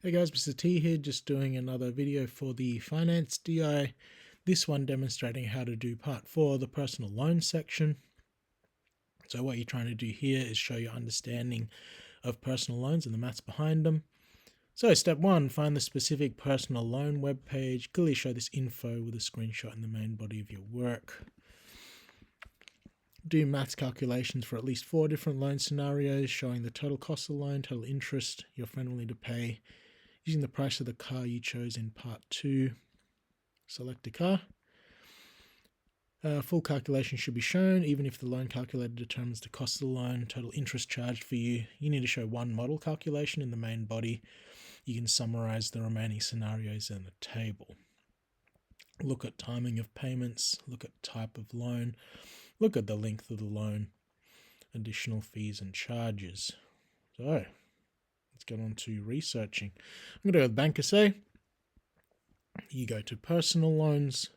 Hey guys, Mr. T here, just doing another video for the Finance DI. This one demonstrating how to do part 4, the personal loan section. So what you're trying to do here is show your understanding of personal loans and the maths behind them. So step 1, find the specific personal loan web page. Clearly show this info with a screenshot in the main body of your work. Do maths calculations for at least 4 different loan scenarios, showing the total cost of the loan, total interest your friend will need to pay, using the price of the car you chose in part 2. Select a car. Full calculation should be shown, even if the loan calculator determines the cost of the loan, total interest charged for you. You need to show one model calculation in the main body. You can summarize the remaining scenarios in the table. Look at timing of payments, look at type of loan, look at the length of the loan, additional fees and charges. So, let's get on to researching. I'm going to go with Bank SA. You go to personal loans.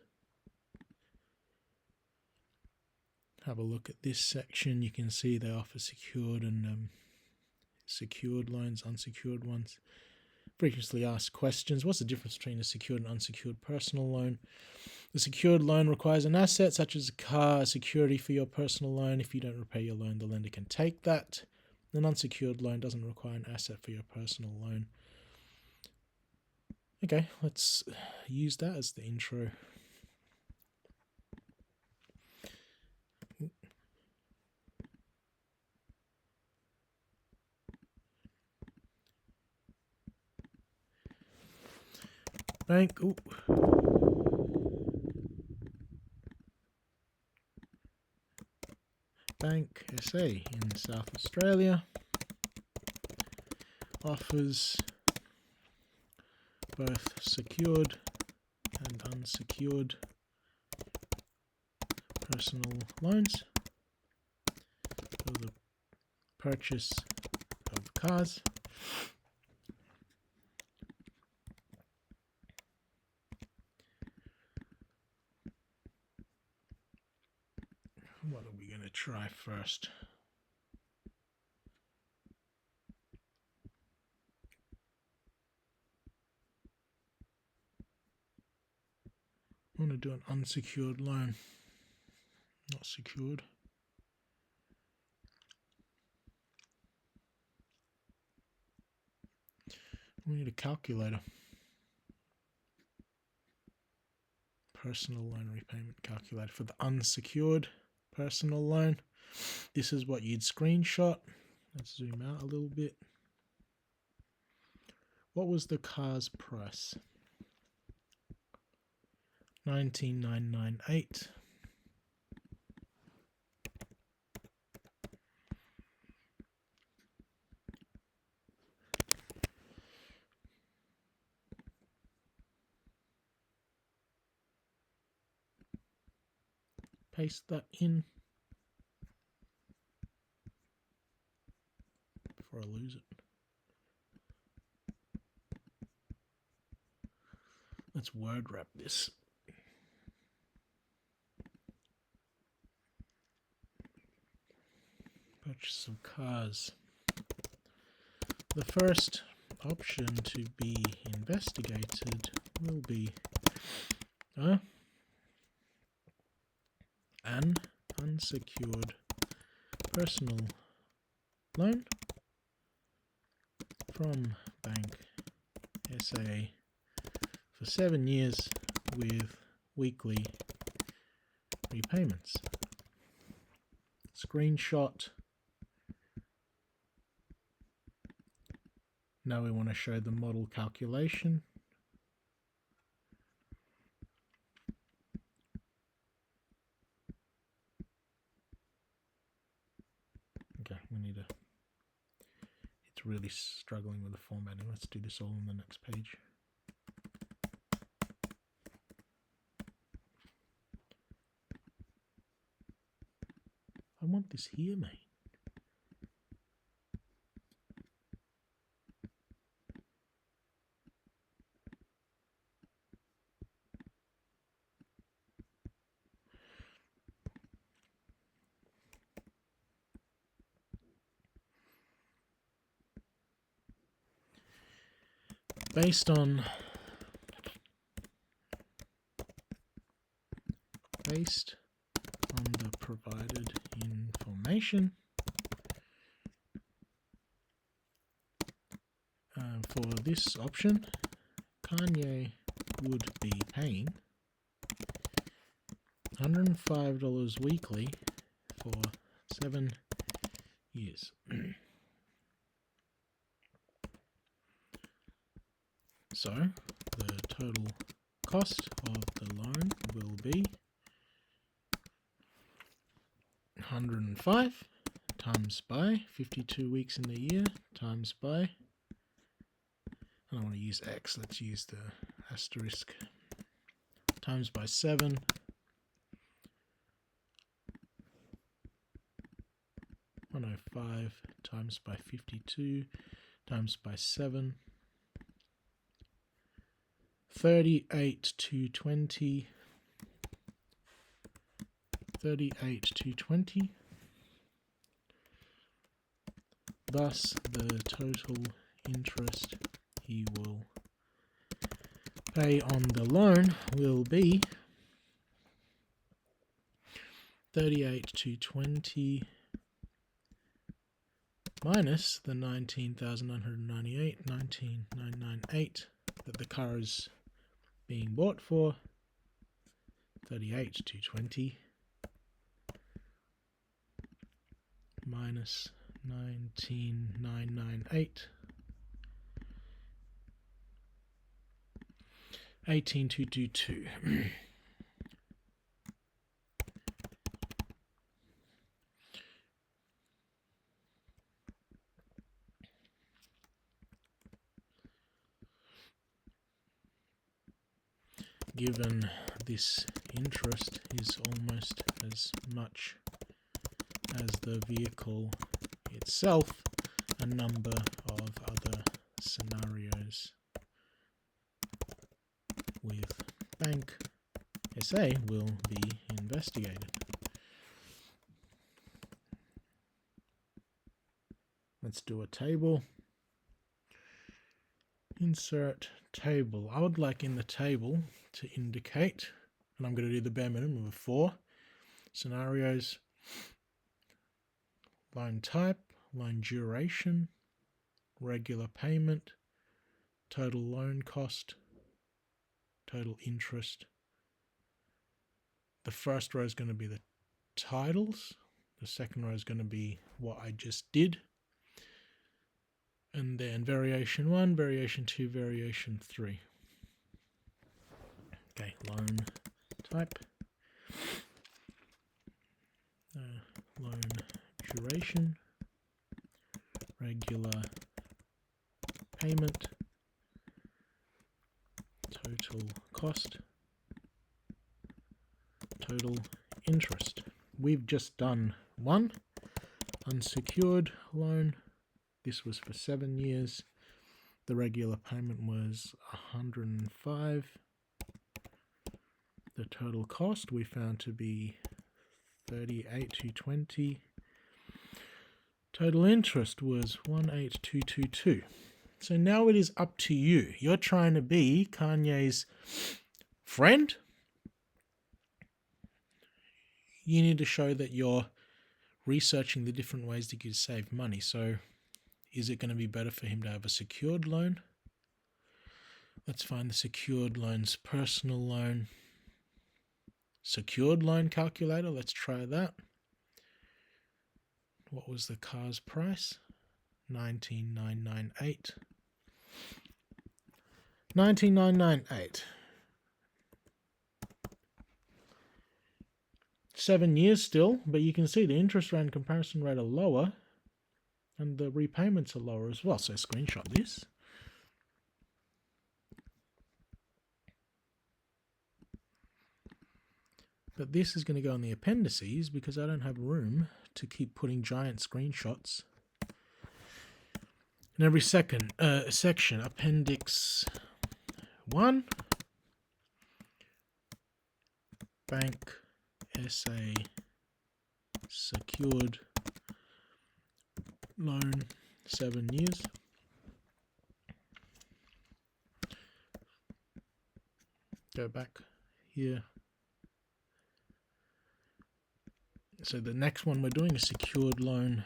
Have a look at this section. You can see they offer secured and secured loans, unsecured ones. Frequently asked questions. What's the difference between a secured and unsecured personal loan? The secured loan requires an asset such as a car, a security for your personal loan. If you don't repay your loan, the lender can take that. An unsecured loan doesn't require an asset for your personal loan. Okay, let's use that as the intro. Bank SA in South Australia offers both secured and unsecured personal loans for the purchase of cars. What are we going to try first? I want to do an unsecured loan, not secured. We need a calculator. Personal loan repayment calculator for the unsecured personal loan. This is what you'd screenshot. Let's zoom out a little bit. What was the car's price? 19,998. Paste that in before I lose it. Let's word wrap this. Purchase of cars. The first option to be investigated will be an unsecured personal loan from Bank SA for 7 years with weekly repayments. Screenshot. Now we want to show the model calculation. Okay, we need a... It's really struggling with the formatting. Let's do this all on the next page. I want this here, mate. based on the provided information, for this option, Kanye would be paying $105 weekly for 7 years. So the total cost of the loan will be 105 times by 52 weeks in the year times by, I don't want to use X, let's use the asterisk, times by 7, $105 times by 52 times by 7, 38,220, 38,220. Thus, the total interest he will pay on the loan will be 38,220 minus the 19,998 that the car is being bought for, 38,220 minus 19,998, 18,222. Given this interest is almost as much as the vehicle itself, a number of other scenarios with Bank SA will be investigated. Let's do a table. Insert table. I would like in the table to indicate, and I'm going to do the bare minimum of 4 scenarios: loan type, loan duration, regular payment, total loan cost, total interest. The first row is going to be the titles. The second row is going to be what I just did. And then variation 1, variation 2, variation 3. Okay, loan type, loan duration, regular payment, total cost, total interest. We've just done one unsecured loan. This was for 7 years. The regular payment was 105. The total cost we found to be 38,220. Total interest was 18,222. So now it is up to you. You're trying to be Kanye's friend. You need to show that you're researching the different ways that you could save money. So is it going to be better for him to have a secured loan? Let's find the secured loans, personal loan, secured loan calculator. Let's try that. What was the car's price? 19,998. 19,998. 7 years still, but you can see the interest rate and comparison rate are lower, and the repayments are lower as well. So screenshot this. But this is going to go in the appendices because I don't have room to keep putting giant screenshots in every section. Appendix 1, Bank SA secured loan, 7 years. go back here. So the next one we're doing a secured loan,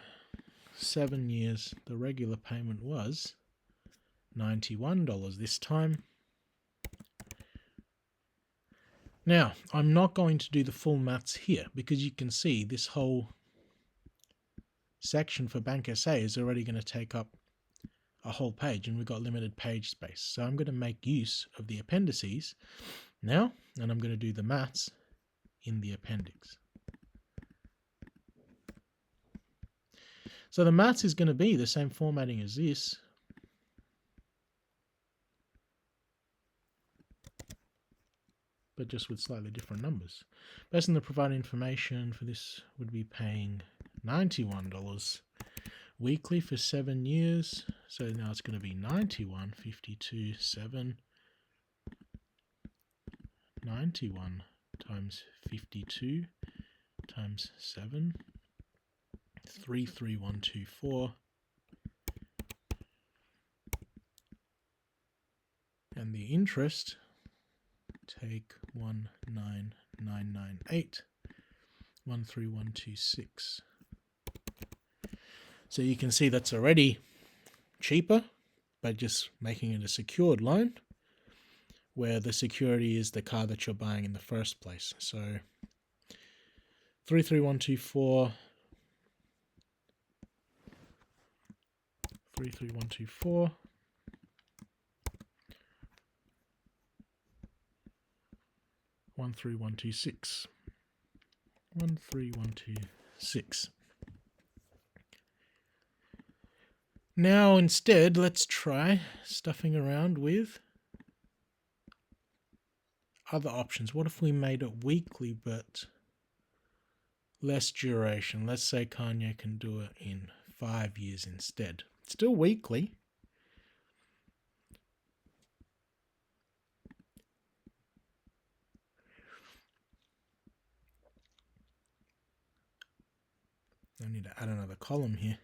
7 years. The regular payment was $91 this time. Now, I'm not going to do the full maths here because you can see this whole section for Bank SA is already going to take up a whole page and we've got limited page space. So I'm going to make use of the appendices now, and I'm going to do the maths in the appendix. So the maths is going to be the same formatting as this. But just with slightly different numbers. Based on the provided information for this would be paying $91 weekly for 7 years. So now it's going to be 91, 52, 7, 91 times 52 times 7, 33124. And the interest, take 19998, 13126. So you can see that's already cheaper by just making it a secured loan, where the security is the car that you're buying in the first place. So 33124, 33124, 13126, 13126. Now instead, let's try stuffing around with other options. What if we made it weekly but less duration? Let's say Kanye can do it in 5 years instead. Still weekly. I need to add another column here.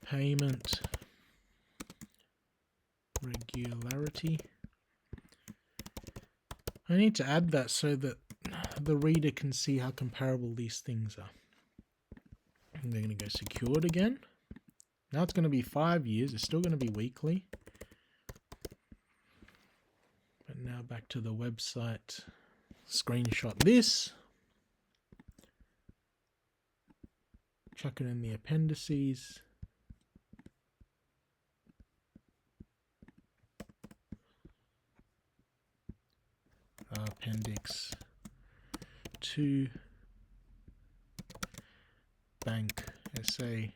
Payment regularity. I need to add that so that the reader can see how comparable these things are. And they're going to go secured again. Now it's going to be 5 years. It's still going to be weekly. But now back to the website. Screenshot this. Chuck it in the appendices. Appendix 2, Bank SA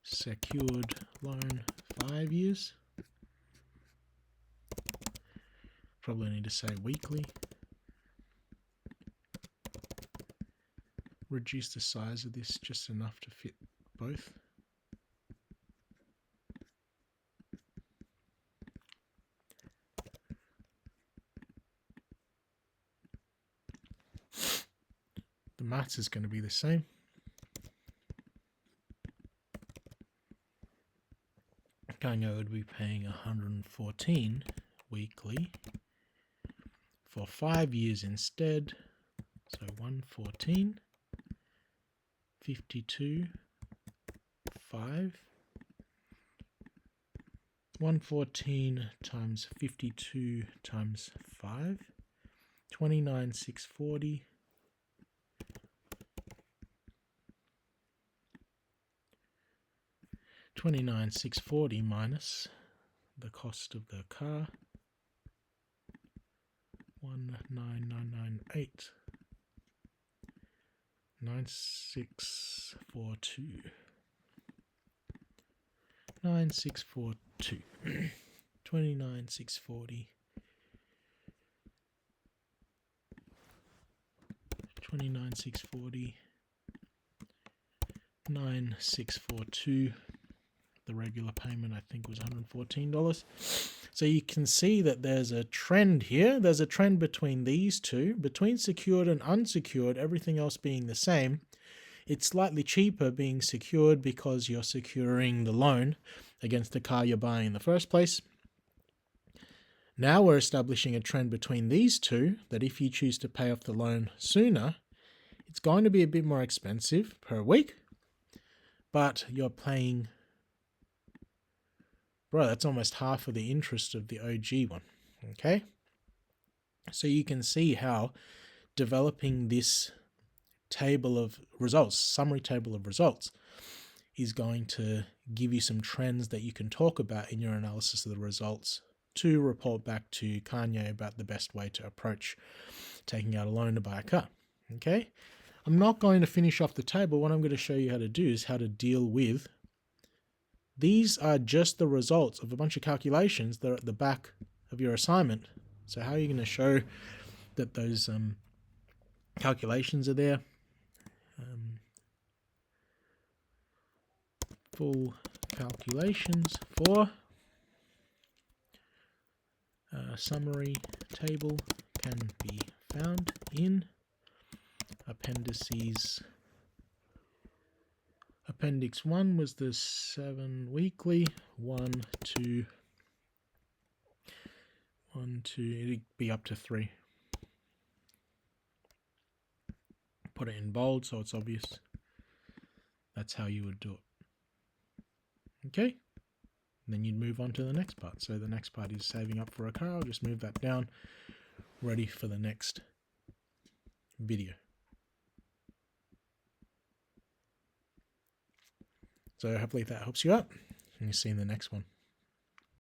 secured loan 5 years. Probably need to say weekly. Reduce the size of this just enough to fit both. The maths is going to be the same. Kanye would be paying $114 weekly for 5 years instead. So 114, 52, 5. 114 times 52 times 5, 29,640. 29,640 minus the cost of the car, 19998, 9642, 9642, 29,640, 29,640, 9642. The regular payment, I think, was $114. So you can see that there's a trend here. There's a trend between these two, between secured and unsecured, everything else being the same. It's slightly cheaper being secured because you're securing the loan against the car you're buying in the first place. Now we're establishing a trend between these two that if you choose to pay off the loan sooner, it's going to be a bit more expensive per week, but you're paying, bro, that's almost half of the interest of the OG one, okay? So you can see how developing this table of results, summary table of results, is going to give you some trends that you can talk about in your analysis of the results to report back to Kanye about the best way to approach taking out a loan to buy a car, okay? I'm not going to finish off the table. What I'm going to show you how to do is how to deal with. These are just the results of a bunch of calculations that are at the back of your assignment. So how are you going to show that those calculations are there? Full calculations for summary table can be found in appendices. Appendix 1 was the 7 weekly, 1, 2, it'd be up to 3. Put it in bold so it's obvious. That's how you would do it. Okay? And then you'd move on to the next part. So the next part is saving up for a car. I'll just move that down, ready for the next video. So hopefully that helps you out, and you'll see you in the next one.